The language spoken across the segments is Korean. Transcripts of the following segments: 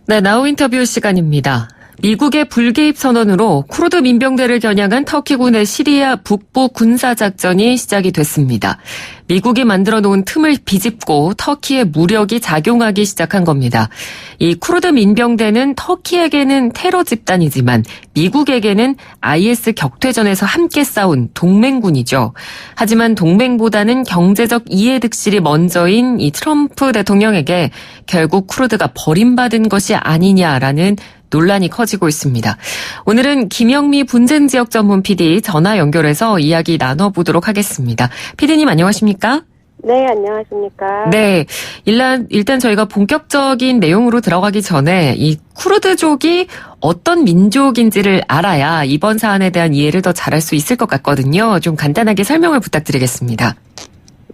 네, 나우 인터뷰 시간입니다. 미국의 불개입 선언으로 쿠르드 민병대를 겨냥한 터키군의 시리아 북부 군사작전이 시작이 됐습니다. 미국이 만들어 놓은 틈을 비집고 터키의 무력이 작용하기 시작한 겁니다. 이 쿠르드 민병대는 터키에게는 테러 집단이지만 미국에게는 IS 격퇴전에서 함께 싸운 동맹군이죠. 하지만 동맹보다는 경제적 이해득실이 먼저인 이 트럼프 대통령에게 결국 쿠르드가 버림받은 것이 아니냐라는 논란이 커지고 있습니다. 오늘은 김영미 분쟁 지역 전문 PD 전화 연결해서 이야기 나눠보도록 하겠습니다. PD님 안녕하십니까? 네, 안녕하십니까? 네, 일단 저희가 본격적인 내용으로 들어가기 전에 이 쿠르드족이 어떤 민족인지를 알아야 이번 사안에 대한 이해를 더 잘할 수 있을 것 같거든요. 좀 간단하게 설명을 부탁드리겠습니다.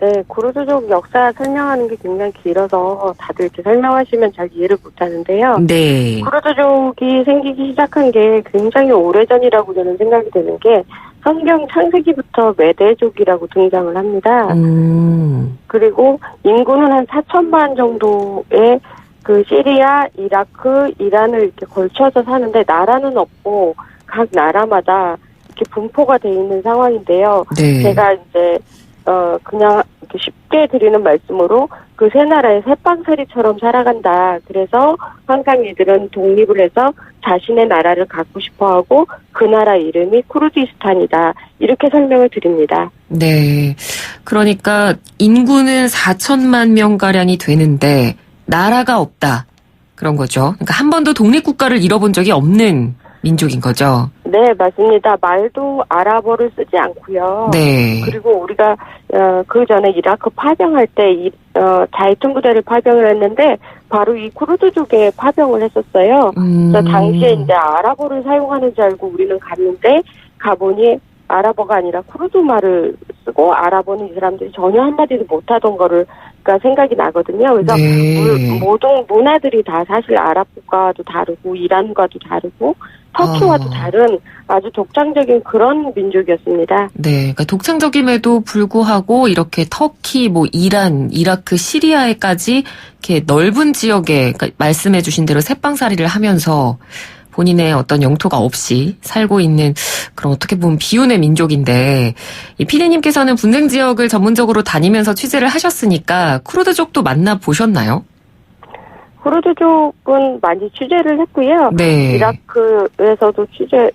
네, 쿠르드족 역사 설명하는 게 굉장히 길어서 다들 이렇게 설명하시면 잘 이해를 못하는데요. 네. 쿠르드족이 생기기 시작한 게 굉장히 오래전이라고 저는 생각이 되는 게 성경 창세기부터 메대족이라고 등장을 합니다. 그리고 인구는 한 4천만 정도의 그 시리아, 이라크, 이란을 이렇게 걸쳐서 사는데 나라는 없고 각 나라마다 이렇게 분포가 돼 있는 상황인데요. 네. 제가 이제 그냥 이렇게 쉽게 드리는 말씀으로 그 세 나라의 새빵살이처럼 살아간다. 그래서 항상 이들은 독립을 해서 자신의 나라를 갖고 싶어하고 그 나라 이름이 쿠르디스탄이다. 이렇게 설명을 드립니다. 네. 그러니까 인구는 4천만 명가량이 되는데 나라가 없다. 그런 거죠. 그러니까 한 번도 독립국가를 잃어본 적이 없는 민족인 거죠. 네, 맞습니다. 말도 아랍어를 쓰지 않고요. 네. 그리고 우리가 그 전에 이라크 파병할 때 자이툰 부대를 파병을 했는데 바로 이 쿠르드족에 파병을 했었어요. 그래서 당시에 이제 아랍어를 사용하는 줄 알고 우리는 갔는데 가보니 아랍어가 아니라 쿠르드 말을 쓰고 아랍어는 이 사람들이 전혀 한마디도 못하던 거를 그러니까 생각이 나거든요. 그래서 네. 모든 문화들이 다 사실 아랍 국가와도 다르고 이란과도 다르고 터키와도 다른 아주 독창적인 그런 민족이었습니다. 네, 그러니까 독창적임에도 불구하고 이렇게 터키, 이란, 이라크, 시리아에까지 이렇게 넓은 지역에 그러니까 말씀해주신 대로 새빵살이를 하면서 본인의 어떤 영토가 없이 살고 있는 그런 어떻게 보면 비운의 민족인데 이 피디님께서는 분쟁 지역을 전문적으로 다니면서 취재를 하셨으니까 쿠르드족도 만나 보셨나요? 쿠르드족은 많이 취재를 했고요. 네. 이라크에서도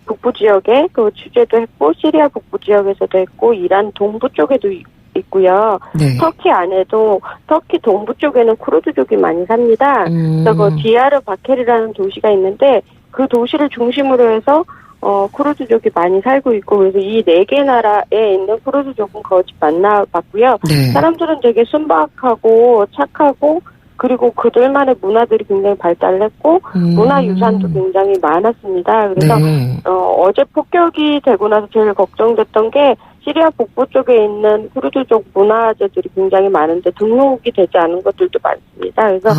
북부 지역에 그 취재도 했고, 시리아 북부 지역에서도 했고, 이란 동부 쪽에도 있고요. 네. 터키 안에도, 터키 동부 쪽에는 쿠르드족이 많이 삽니다. 그래서 그 디야르 바케르라는 도시가 있는데, 그 도시를 중심으로 해서, 쿠르드족이 많이 살고 있고, 그래서 이 4개 나라에 있는 쿠르드족은 거의 만나봤고요. 네. 사람들은 되게 순박하고 착하고, 그리고 그들만의 문화들이 굉장히 발달했고 문화유산도 굉장히 많았습니다. 그래서 네. 어제 폭격이 되고 나서 제일 걱정됐던 게 시리아 북부 쪽에 있는 쿠르드족 문화재들이 굉장히 많은데 등록이 되지 않은 것들도 많습니다. 그래서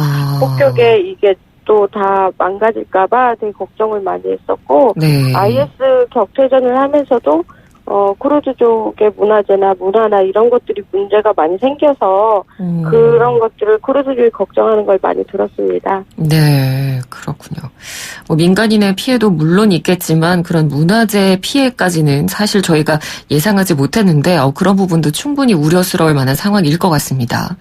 폭격에 이게 또 다 망가질까 봐 되게 걱정을 많이 했었고 네. IS 격퇴전을 하면서도 쿠르드족의 문화재나 문화나 이런 것들이 문제가 많이 생겨서 그런 것들을 쿠르드족이 걱정하는 걸 많이 들었습니다. 네, 그렇군요. 민간인의 피해도 물론 있겠지만 그런 문화재 피해까지는 사실 저희가 예상하지 못했는데 그런 부분도 충분히 우려스러울 만한 상황일 것 같습니다.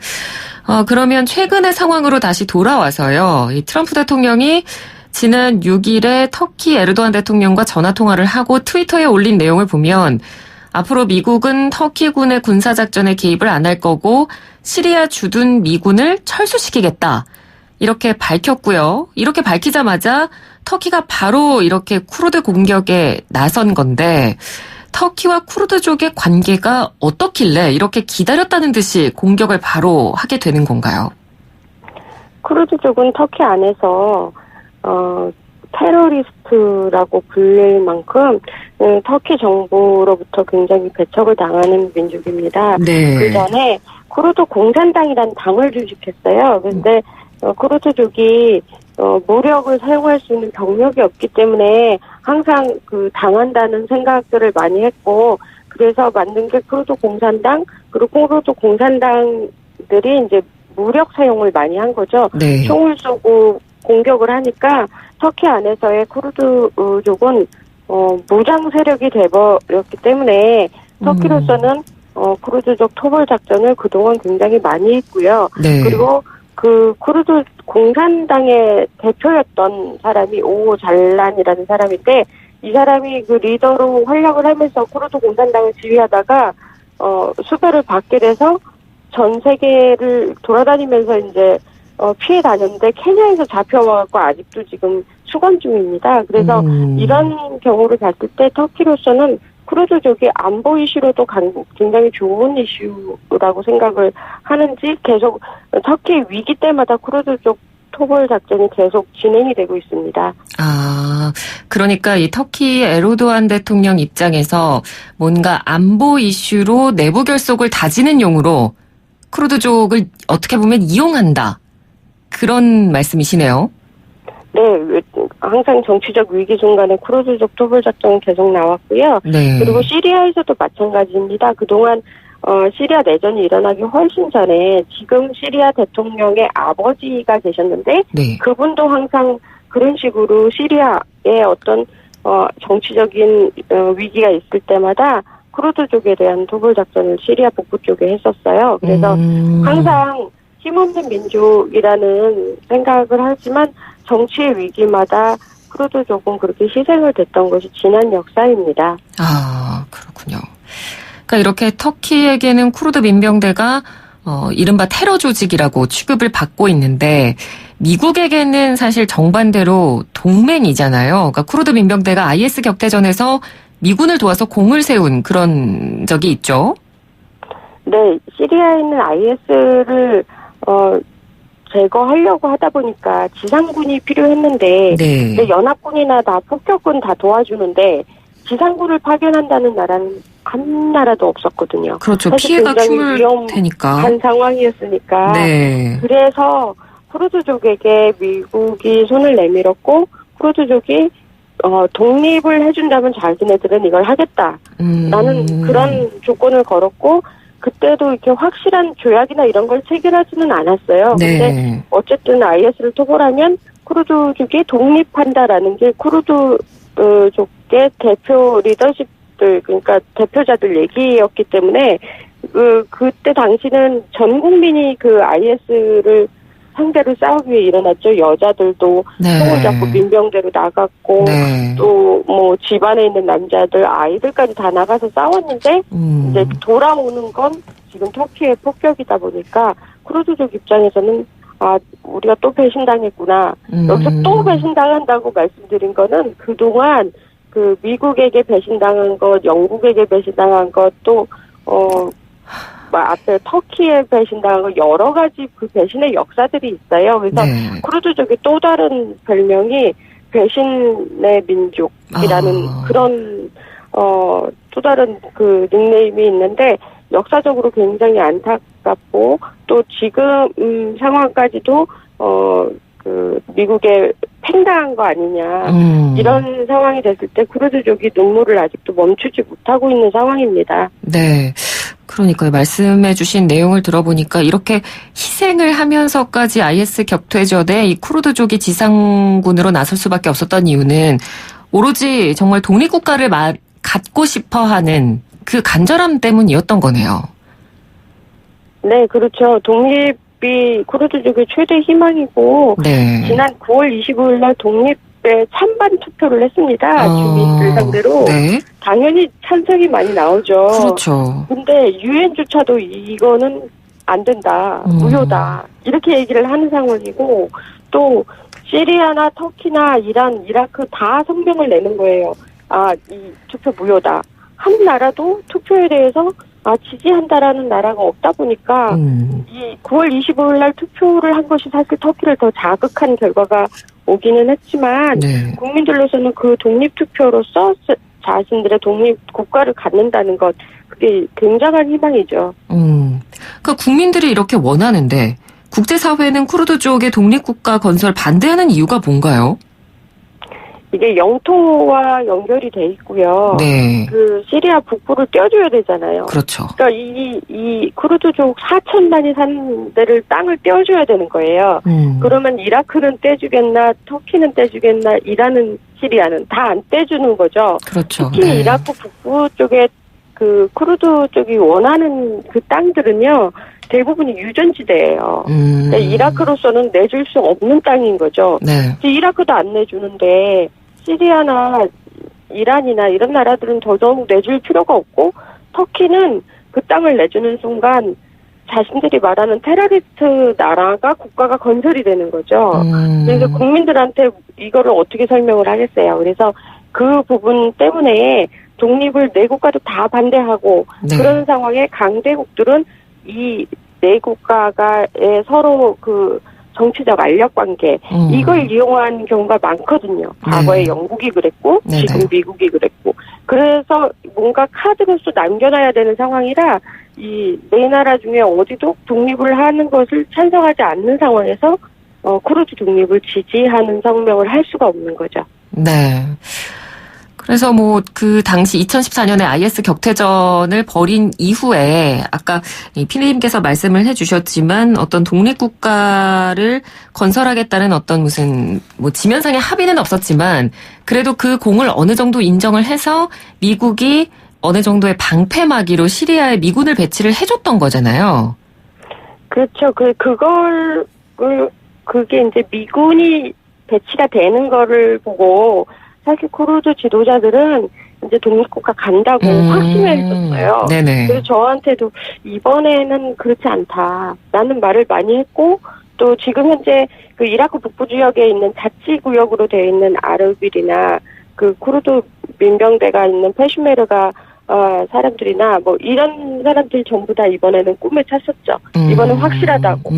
그러면 최근의 상황으로 다시 돌아와서요. 이 트럼프 대통령이 지난 6일에 터키 에르도안 대통령과 전화통화를 하고 트위터에 올린 내용을 보면 앞으로 미국은 터키군의 군사작전에 개입을 안 할 거고 시리아 주둔 미군을 철수시키겠다. 이렇게 밝혔고요. 이렇게 밝히자마자 터키가 바로 이렇게 쿠르드 공격에 나선 건데 터키와 쿠르드족의 관계가 어떻길래 이렇게 기다렸다는 듯이 공격을 바로 하게 되는 건가요? 쿠르드족은 터키 안에서 테러리스트라고 불릴 만큼 터키 정부로부터 굉장히 배척을 당하는 민족입니다. 네. 그 전에 쿠르드 공산당이라는 당을 조직했어요. 그런데 쿠르드족이 무력을 사용할 수 있는 병력이 없기 때문에 항상 그 당한다는 생각들을 많이 했고 그래서 만든 게 쿠르드 공산당 그리고 쿠르드 공산당들이 이제 무력 사용을 많이 한 거죠. 네. 총을 쏘고 공격을 하니까 터키 안에서의 쿠르드족은 무장 세력이 돼버렸기 때문에 터키로서는 쿠르드족 토벌 작전을 그동안 굉장히 많이 했고요. 네. 그리고 그 쿠르드 공산당의 대표였던 사람이 오잘란이라는 사람인데 이 사람이 그 리더로 활약을 하면서 쿠르드 공산당을 지휘하다가 수배를 받게 돼서 전 세계를 돌아다니면서 이제 피해 다녔는데 케냐에서 잡혀와갖고 아직도 지금 수감 중입니다. 그래서 이런 경우를 봤을 때 터키로서는 쿠르드족이 안보 이슈로도 굉장히 좋은 이슈라고 생각을 하는지 계속 터키 위기 때마다 쿠르드족 토벌 작전이 계속 진행이 되고 있습니다. 아, 그러니까 이 터키 에르도안 대통령 입장에서 뭔가 안보 이슈로 내부 결속을 다지는 용으로 쿠르드족을 어떻게 보면 이용한다. 그런 말씀이시네요. 네, 항상 정치적 위기 순간에 쿠르드족 토벌 작전은 계속 나왔고요. 네. 그리고 시리아에서도 마찬가지입니다. 그동안 시리아 내전이 일어나기 훨씬 전에 지금 시리아 대통령의 아버지가 계셨는데 네. 그분도 항상 그런 식으로 시리아의 어떤 정치적인 위기가 있을 때마다 쿠르드족에 대한 토벌 작전을 시리아 북부 쪽에 했었어요. 그래서 항상 힘없는 민족이라는 생각을 하지만 정치의 위기마다 쿠르드족은 그렇게 희생을 됐던 것이 지난 역사입니다. 아, 그렇군요. 그러니까 이렇게 터키에게는 쿠르드 민병대가 이른바 테러 조직이라고 취급을 받고 있는데 미국에게는 사실 정반대로 동맹이잖아요. 그러니까 쿠르드 민병대가 IS 격대전에서 미군을 도와서 공을 세운 그런 적이 있죠. 네, 시리아에 있는 IS를 제거하려고 하다 보니까 지상군이 필요했는데 네. 연합군이나 다 폭격군 다 도와주는데 지상군을 파견한다는 나라는 한 나라도 없었거든요. 그렇죠. 피해가 추물테니까. 한 상황이었으니까. 네. 그래서 쿠르드족에게 미국이 손을 내밀었고 쿠르드족이 독립을 해준다면 자기네들은 이걸 하겠다. 라는 그런 조건을 걸었고 그때도 이렇게 확실한 조약이나 이런 걸 체결하지는 않았어요. 네. 근데 어쨌든 IS를 토벌하면 쿠르드족이 독립한다라는 게 쿠르드족의 대표 리더십들, 그러니까 대표자들 얘기였기 때문에 그때 당시는 전 국민이 그 IS를 상대로 싸우기 위해 일어났죠. 여자들도 총을 잡고 민병대로 나갔고 네. 또 뭐 집안에 있는 남자들, 아이들까지 다 나가서 싸웠는데 이제 돌아오는 건 지금 터키의 폭격이다 보니까 쿠르드족 입장에서는 우리가 또 배신당했구나. 여기서 또 배신당한다고 말씀드린 거는 그동안 그 미국에게 배신당한 것, 영국에게 배신당한 것, 또 앞에 터키에 배신당한 거 여러 가지 그 배신의 역사들이 있어요. 그래서 네. 쿠르드족의 또 다른 별명이 배신의 민족이라는 그런 또 다른 그 닉네임이 있는데 역사적으로 굉장히 안타깝고 또 지금 상황까지도 그 미국에 팽당한 거 아니냐 이런 상황이 됐을 때 쿠르드족이 눈물을 아직도 멈추지 못하고 있는 상황입니다. 네. 그러니까요. 말씀해 주신 내용을 들어보니까 이렇게 희생을 하면서까지 IS 격퇴전에 이 쿠르드족이 지상군으로 나설 수밖에 없었던 이유는 오로지 정말 독립국가를 갖고 싶어하는 그 간절함 때문이었던 거네요. 네, 그렇죠. 독립이 쿠르드족의 최대 희망이고 네. 지난 9월 25일 날 독립에 찬반 투표를 했습니다. 주민들 상대로. 네. 당연히 찬성이 많이 나오죠. 그렇죠. 근데 유엔조차도 이거는 안 된다. 무효다. 이렇게 얘기를 하는 상황이고 또 시리아나 터키나 이란, 이라크 다 성명을 내는 거예요. 이 투표 무효다. 한 나라도 투표에 대해서 지지한다라는 나라가 없다 보니까 이 9월 25일 날 투표를 한 것이 사실 터키를 더 자극한 결과가 오기는 했지만 네. 국민들로서는 그 독립투표로서 자신들의 독립국가를 갖는다는 것 그게 굉장한 희망이죠. 그러니까 국민들이 이렇게 원하는데 국제사회는 쿠르드 쪽의 독립국가 건설 반대하는 이유가 뭔가요? 이게 영토와 연결이 돼 있고요. 네. 그 시리아 북부를 떼어줘야 되잖아요. 그렇죠. 그러니까 이 쿠르드족 4,000만이 산 데를 땅을 떼어줘야 되는 거예요. 그러면 이라크는 떼주겠나, 터키는 떼주겠나, 이라는 시리아는 다 안 떼주는 거죠. 그렇죠. 특히 네. 이라크 북부 쪽에 그 쿠르드 쪽이 원하는 그 땅들은요, 대부분이 유전지대예요. 그러니까 이라크로서는 내줄 수 없는 땅인 거죠. 네. 이라크도 안 내주는데 시리아나 이란이나 이런 나라들은 더더욱 내줄 필요가 없고 터키는 그 땅을 내주는 순간 자신들이 말하는 테러리스트 나라가 국가가 건설이 되는 거죠. 그래서 국민들한테 이거를 어떻게 설명을 하겠어요. 그래서 그 부분 때문에 독립을 네 국가도 다 반대하고 네. 그런 상황에 강대국들은 이 네 국가가의 서로 그 정치적 알력 관계 이걸 이용한 경우가 많거든요. 과거에 네. 영국이 그랬고 네네. 지금 미국이 그랬고 그래서 뭔가 카드로서 남겨놔야 되는 상황이라 이 네 나라 중에 어디도 독립을 하는 것을 찬성하지 않는 상황에서 쿠르드 독립을 지지하는 성명을 할 수가 없는 거죠. 네. 그래서 뭐 그 당시 2014년에 IS 격퇴전을 벌인 이후에 아까 피디님께서 말씀을 해주셨지만 어떤 독립국가를 건설하겠다는 어떤 무슨 뭐 지면상의 합의는 없었지만 그래도 그 공을 어느 정도 인정을 해서 미국이 어느 정도의 방패막이로 시리아에 미군을 배치를 해줬던 거잖아요. 그렇죠. 그게 이제 미군이 배치가 되는 거를 보고 사실 쿠르드 지도자들은 이제 독립국가 간다고 확신을 했었어요. 네네. 그래서 저한테도 이번에는 그렇지 않다라는 말을 많이 했고 또 지금 현재 그 이라크 북부 지역에 있는 자치구역으로 되어 있는 아르빌이나 그 쿠르드 민병대가 있는 페슈메르가 사람들이나 뭐 이런 사람들 전부 다 이번에는 꿈에 찼었죠. 이번엔 확실하다고.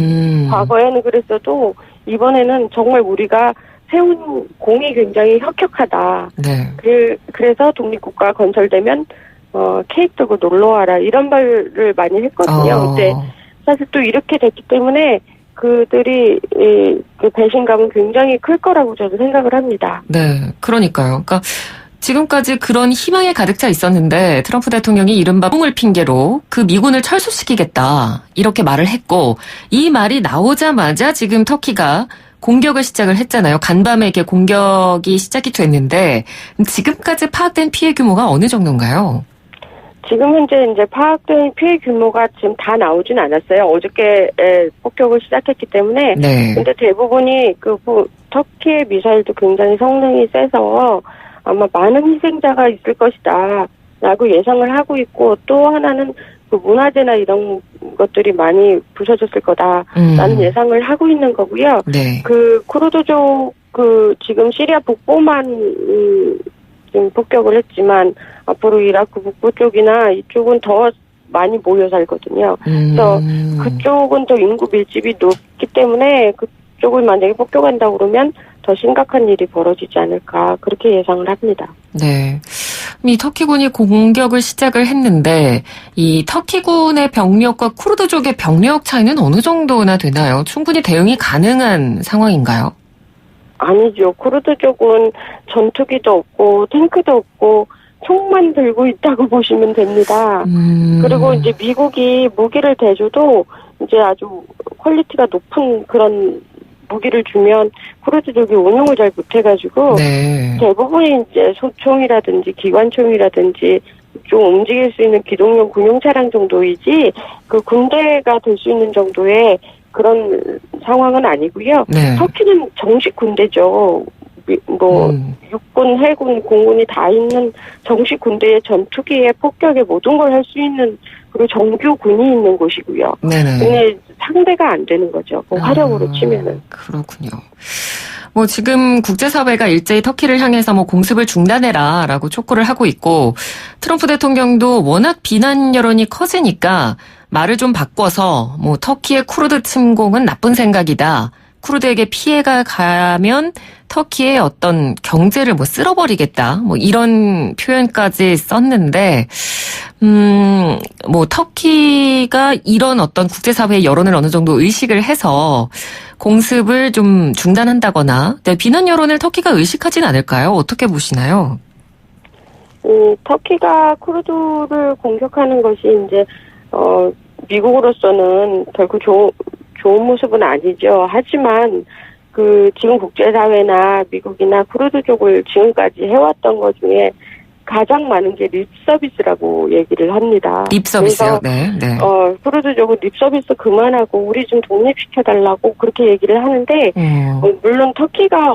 과거에는 그랬어도 이번에는 정말 우리가 세운 공이 굉장히 혁혁하다. 네. 그래서 독립국가 건설되면 케이크 들고 놀러 와라 이런 말을 많이 했거든요. 근데 사실 또 이렇게 됐기 때문에 그들이 그 배신감은 굉장히 클 거라고 저도 생각을 합니다. 네, 그러니까요. 그러니까 지금까지 그런 희망에 가득 차 있었는데 트럼프 대통령이 이른바 뽕을 핑계로 그 미군을 철수시키겠다 이렇게 말을 했고 이 말이 나오자마자 지금 터키가 공격을 시작을 했잖아요. 간밤에 이렇게 공격이 시작이 됐는데 지금까지 파악된 피해 규모가 어느 정도인가요? 지금 현재 이제 파악된 피해 규모가 지금 다 나오진 않았어요. 어저께 폭격을 시작했기 때문에. 네. 근데 대부분이 터키의 미사일도 굉장히 성능이 세서 아마 많은 희생자가 있을 것이다 라고 예상을 하고 있고 또 하나는 그 문화재나 이런 것들이 많이 부서졌을 거다라는 예상을 하고 있는 거고요. 네. 그 쿠르드족 지금 시리아 북부만 지금 폭격을 했지만 앞으로 이라크 북부 쪽이나 이쪽은 더 많이 모여 살거든요. 그래서 그쪽은 더 인구 밀집이 높기 때문에 그쪽을 만약에 폭격한다고 그러면 더 심각한 일이 벌어지지 않을까 그렇게 예상을 합니다. 네. 이 터키군이 공격을 시작을 했는데 이 터키군의 병력과 쿠르드족의 병력 차이는 어느 정도나 되나요? 충분히 대응이 가능한 상황인가요? 아니죠. 쿠르드족은 전투기도 없고 탱크도 없고 총만 들고 있다고 보시면 됩니다. 그리고 이제 미국이 무기를 대줘도 이제 아주 퀄리티가 높은 그런 무기를 주면 쿠르드족이 운용을 잘 못해가지고 네. 대부분이 이제 소총이라든지 기관총이라든지 좀 움직일 수 있는 기동용 군용 차량 정도이지 그 군대가 될 수 있는 정도의 그런 상황은 아니고요. 네. 터키는 정식 군대죠. 육군, 해군, 공군이 다 있는 정식 군대의 전투기에 폭격에 모든 걸 할 수 있는 그리고 정규군이 있는 곳이고요. 네네. 근데 상대가 안 되는 거죠. 그 화력으로 치면은. 그렇군요. 뭐 지금 국제사회가 일제히 터키를 향해서 뭐 공습을 중단해라라고 촉구를 하고 있고 트럼프 대통령도 워낙 비난 여론이 커지니까 말을 좀 바꿔서 뭐 터키의 쿠르드 침공은 나쁜 생각이다. 쿠르드에게 피해가 가면 터키의 어떤 경제를 뭐 쓸어버리겠다, 뭐 이런 표현까지 썼는데, 뭐 터키가 이런 어떤 국제사회의 여론을 어느 정도 의식을 해서 공습을 좀 중단한다거나, 비난 여론을 터키가 의식하진 않을까요? 어떻게 보시나요? 터키가 쿠르드를 공격하는 것이 이제 미국으로서는 결코 좋은 모습은 아니죠. 하지만 지금 국제사회나 미국이나 쿠르드 쪽을 지금까지 해왔던 것 중에 가장 많은 게 립서비스라고 얘기를 합니다. 립서비스요? 네. 쿠르드 쪽은 립서비스 그만하고 우리 좀 독립시켜달라고 그렇게 얘기를 하는데, 물론 터키가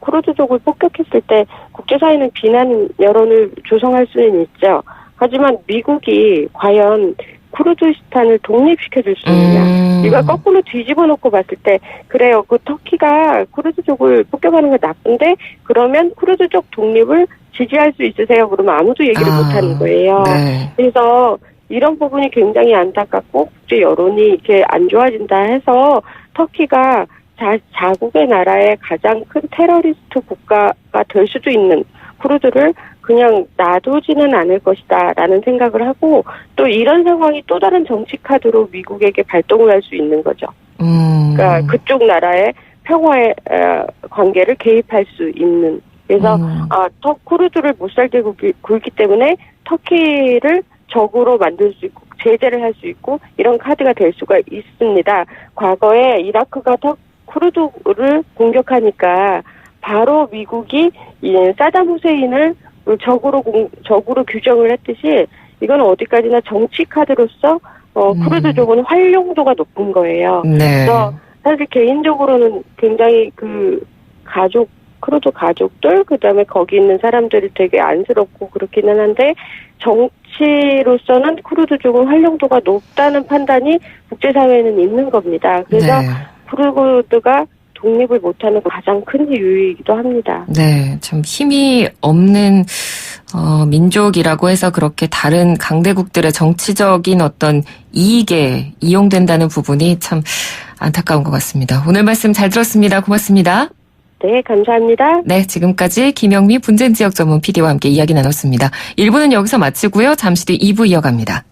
쿠르드 쪽을 폭격했을 때 국제사회는 비난 여론을 조성할 수는 있죠. 하지만 미국이 과연 쿠르드스탄을 독립시켜줄 수 있느냐. 이걸 거꾸로 뒤집어 놓고 봤을 때, 그래요. 터키가 쿠르드 쪽을 폭격하는 건 나쁜데, 그러면 쿠르드 쪽 독립을 지지할 수 있으세요? 그러면 아무도 얘기를 못하는 거예요. 네. 그래서 이런 부분이 굉장히 안타깝고, 국제 여론이 이렇게 안 좋아진다 해서 터키가 자국의 나라의 가장 큰 테러리스트 국가가 될 수도 있는 쿠르드를 그냥 놔두지는 않을 것이다라는 생각을 하고, 또 이런 상황이 또 다른 정치 카드로 미국에게 발동을 할 수 있는 거죠. 그러니까 그쪽 나라의 평화의 관계를 개입할 수 있는. 그래서 쿠르드를 못 살게 굴기 때문에 터키를 적으로 만들 수 있고 제재를 할 수 있고 이런 카드가 될 수가 있습니다. 과거에 이라크가 쿠르드를 공격하니까 바로 미국이 사담 후세인을 적으로 규정을 했듯이, 이건 어디까지나 정치 카드로서 쿠르드 쪽은 활용도가 높은 거예요. 네. 그래서 사실 개인적으로는 굉장히 쿠르드 가족들, 그다음에 거기 있는 사람들이 되게 안쓰럽고 그렇기는 한데, 정치로서는 쿠르드 쪽은 활용도가 높다는 판단이 국제사회에는 있는 겁니다. 그래서 네. 쿠르드가 독립을 못하는 가장 큰 이유이기도 합니다. 네, 참 힘이 없는 민족이라고 해서 그렇게 다른 강대국들의 정치적인 어떤 이익에 이용된다는 부분이 참 안타까운 것 같습니다. 오늘 말씀 잘 들었습니다. 고맙습니다. 네, 감사합니다. 네, 지금까지 김영미 분쟁지역 전문 PD와 함께 이야기 나눴습니다. 1부는 여기서 마치고요. 잠시 뒤 2부 이어갑니다.